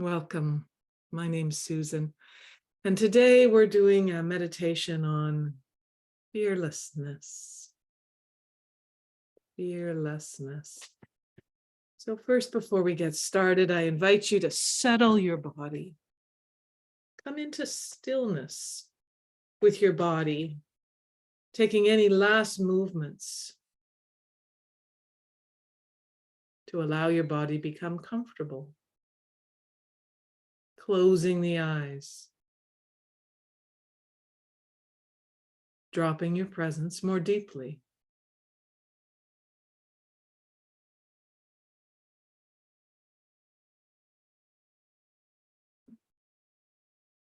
Welcome. My name's Susan, and today we're doing a meditation on fearlessness. Fearlessness. So first, before we get started, I invite you to settle your body. Come into stillness with your body, taking any last movements to allow your body to become comfortable. Closing the eyes. Dropping your presence more deeply.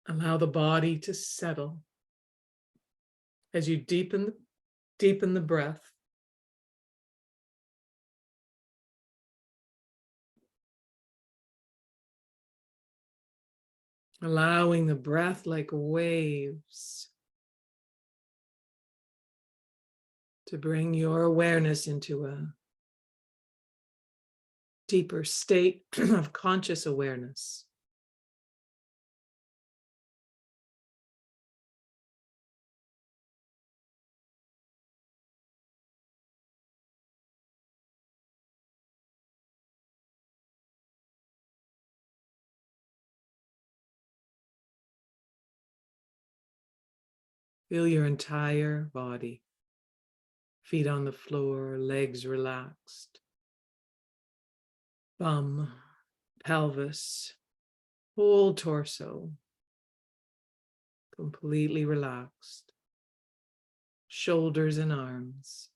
Allow the body to settle as you deepen the breath. Allowing the breath like waves to bring your awareness into a deeper state of conscious awareness. Feel your entire body. Feet on the floor, legs relaxed. Bum, pelvis, whole torso, completely relaxed. Shoulders and arms.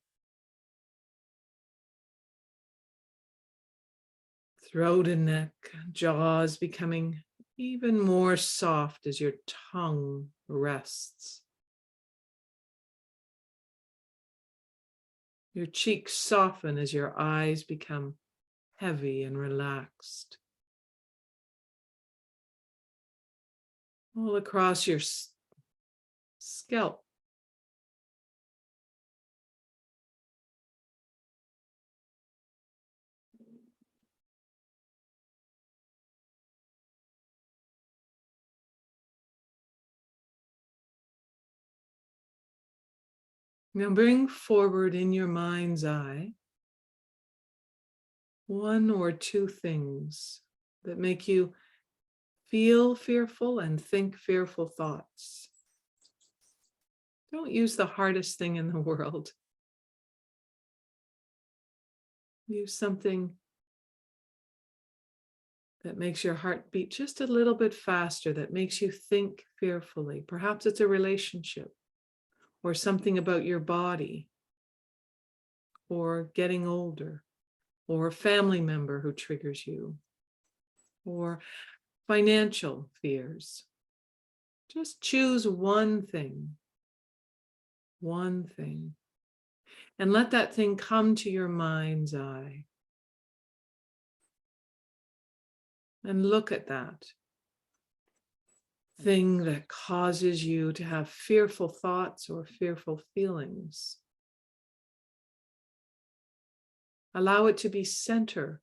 Throat and neck, jaws becoming even more soft as your tongue rests. Your cheeks soften as your eyes become heavy and relaxed. All across your scalp. Now bring forward in your mind's eye one or two things that make you feel fearful and think fearful thoughts. Don't use the hardest thing in the world. Use something that makes your heart beat just a little bit faster, that makes you think fearfully. Perhaps it's a relationship or something about your body or getting older or a family member who triggers you or financial fears. Just choose one thing, and let that thing come to your mind's eye. And look at that thing that causes you to have fearful thoughts or fearful feelings. Allow it to be center.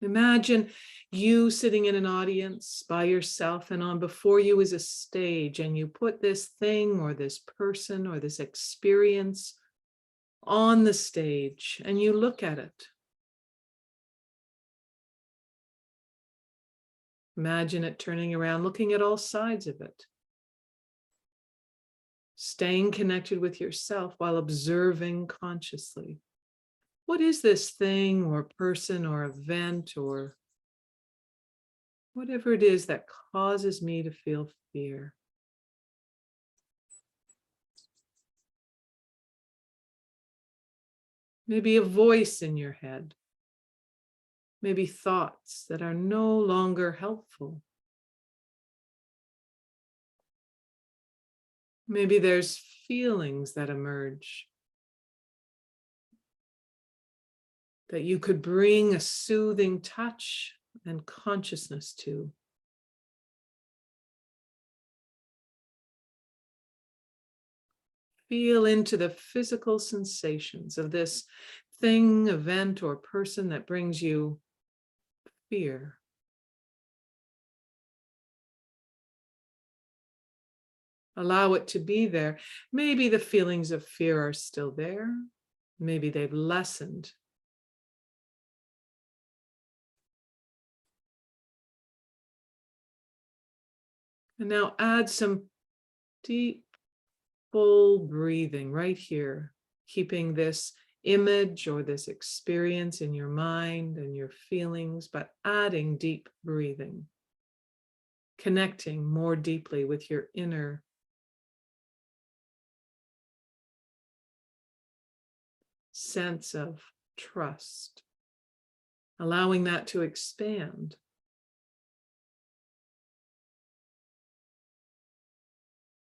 Imagine you sitting in an audience by yourself, and on before you is a stage, and you put this thing or this person or this experience on the stage and you look at it. Imagine it turning around, looking at all sides of it. Staying connected with yourself while observing consciously. What is this thing or person or event or whatever it is that causes me to feel fear? Maybe a voice in your head. Maybe thoughts that are no longer helpful. Maybe there's feelings that emerge that you could bring a soothing touch and consciousness to. Feel into the physical sensations of this thing, event, or person that brings you fear. Allow it to be there. Maybe the feelings of fear are still there. Maybe they've lessened. And now add some deep, full breathing right here, keeping this image or this experience in your mind and your feelings, but adding deep breathing, connecting more deeply with your inner sense of trust, allowing that to expand.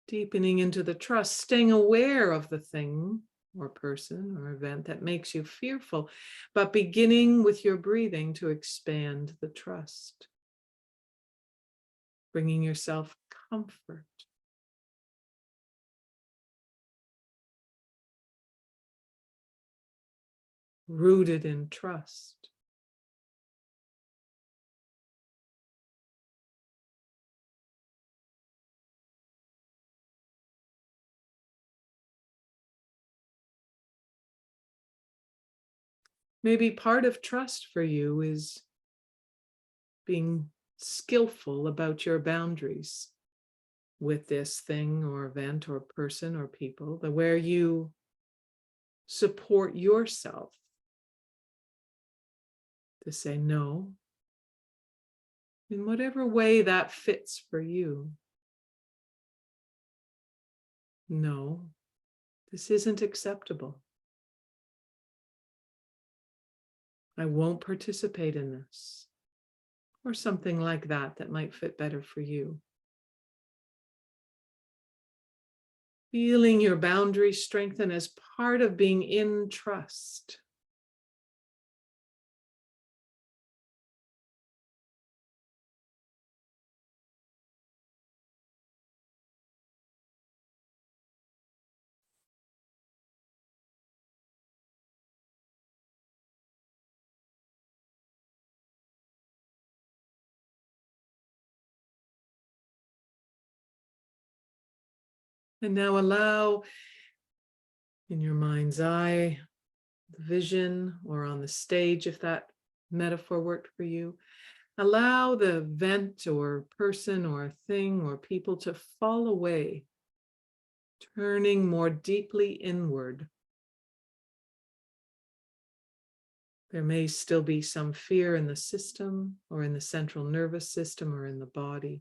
Deepening into the trust, staying aware of the thing or person or event that makes you fearful, but beginning with your breathing to expand the trust, bringing yourself comfort. Rooted in trust. Maybe part of trust for you is being skillful about your boundaries with this thing or event or person or people, where you support yourself to say no in whatever way that fits for you. No, this isn't acceptable. I won't participate in this, or something like that that might fit better for you. Feeling your boundaries strengthen as part of being in trust. And now allow in your mind's eye, the vision, or on the stage, if that metaphor worked for you, allow the event or person or thing or people to fall away, turning more deeply inward. There may still be some fear in the system or in the central nervous system or in the body.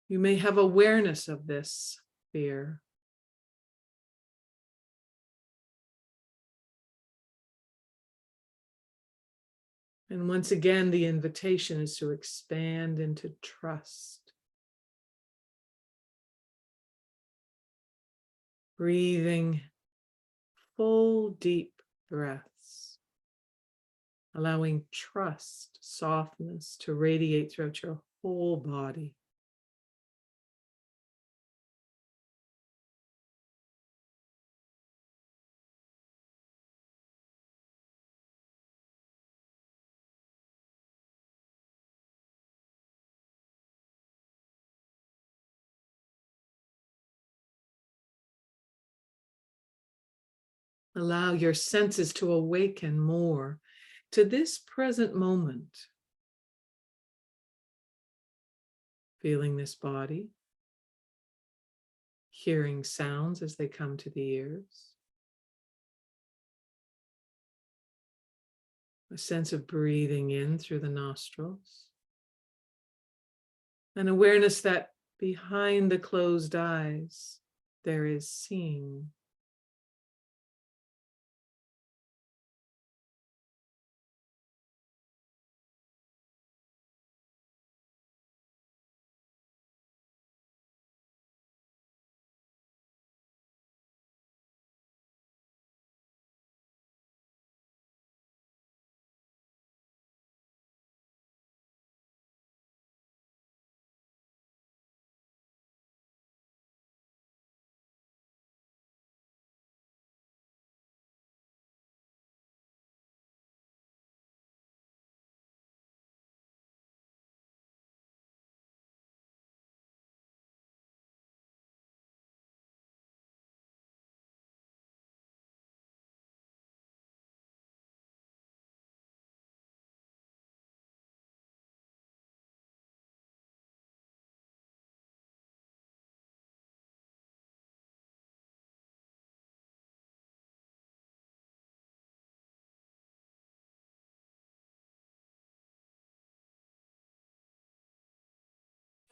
You may have awareness of this fear. And once again, the invitation is to expand into trust. Breathing full, deep breaths, allowing trust, softness to radiate throughout your whole body. Allow your senses to awaken more to this present moment. Feeling this body, hearing sounds as they come to the ears, a sense of breathing in through the nostrils, an awareness that behind the closed eyes, there is seeing.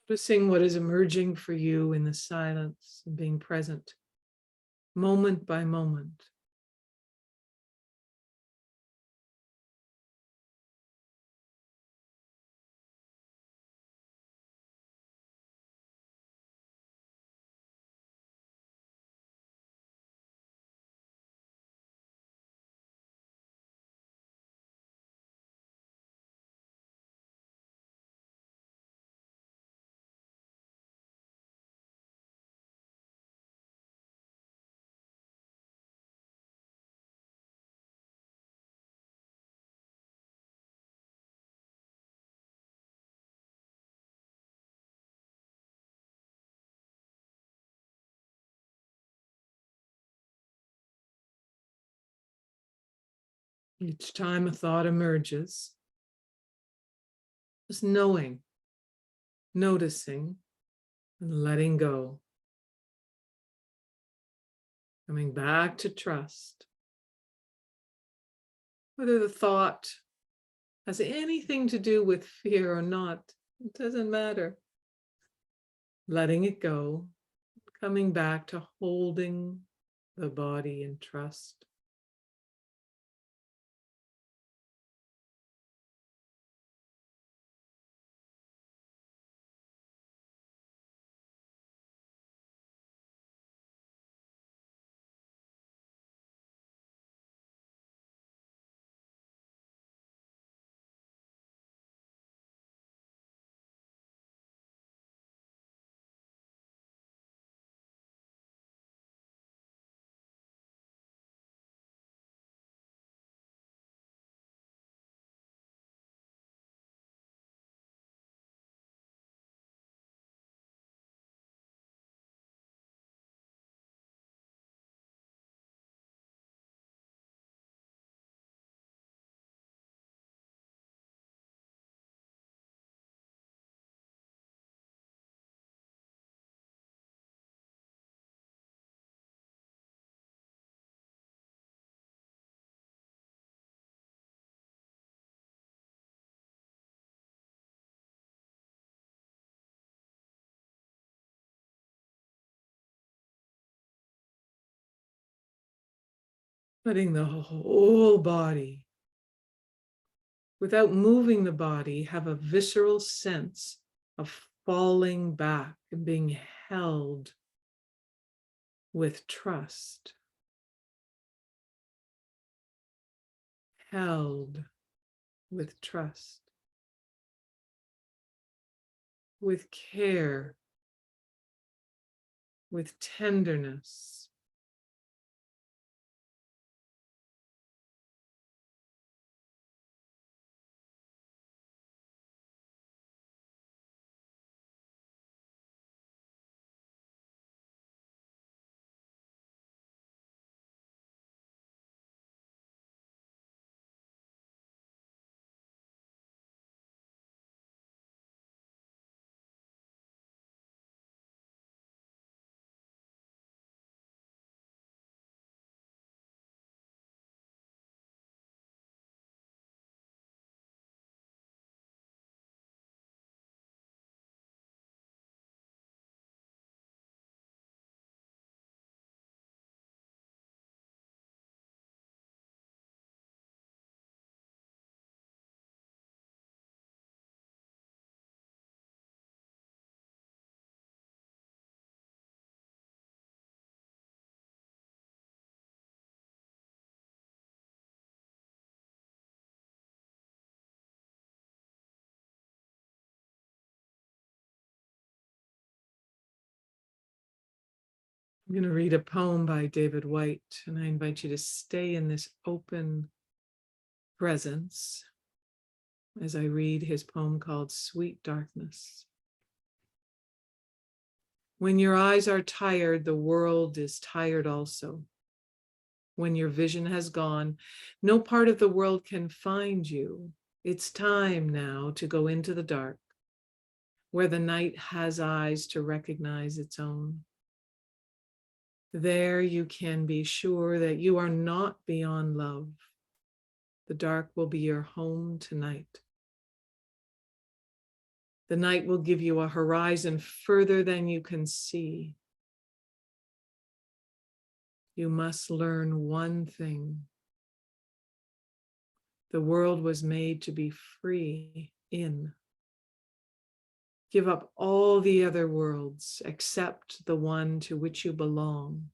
Noticing what is emerging for you in the silence and being present, moment by moment. Each time a thought emerges, just knowing, noticing, and letting go. Coming back to trust. Whether the thought has anything to do with fear or not, it doesn't matter. Letting it go, coming back to holding the body in trust. Letting the whole body, without moving the body, have a visceral sense of falling back and being held with trust. Held with trust. With care. With tenderness. I'm going to read a poem by David White, and I invite you to stay in this open presence as I read his poem called Sweet Darkness. When your eyes are tired, the world is tired also. When your vision has gone, no part of the world can find you. It's time now to go into the dark, where the night has eyes to recognize its own. There you can be sure that you are not beyond love. The dark will be your home tonight. The night will give you a horizon further than you can see. You must learn one thing. The world was made to be free in. Give up all the other worlds except the one to which you belong.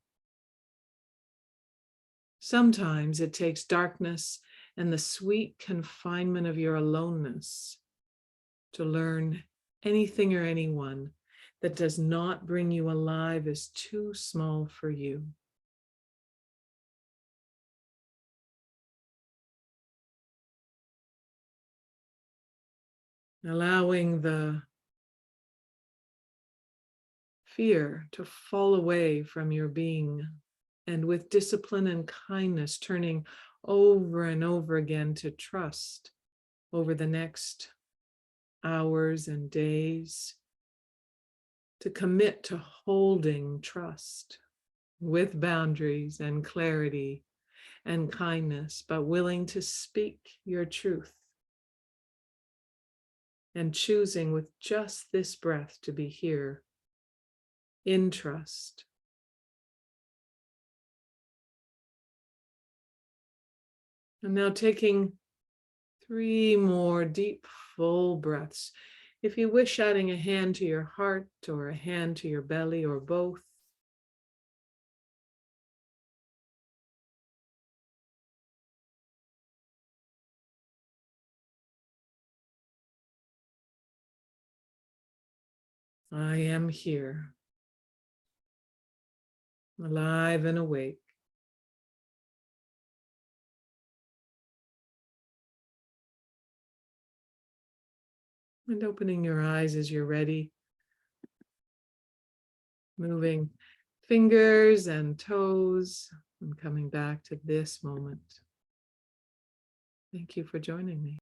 Sometimes it takes darkness and the sweet confinement of your aloneness to learn anything or anyone that does not bring you alive is too small for you. Allowing the fear to fall away from your being, and with discipline and kindness, turning over and over again to trust over the next hours and days, to commit to holding trust with boundaries and clarity and kindness, but willing to speak your truth and choosing with just this breath to be here in trust. And now taking 3 more deep, full breaths. If you wish, adding a hand to your heart or a hand to your belly or both. I am here, alive and awake. And opening your eyes as you're ready, moving fingers and toes and coming back to this moment. Thank you for joining me.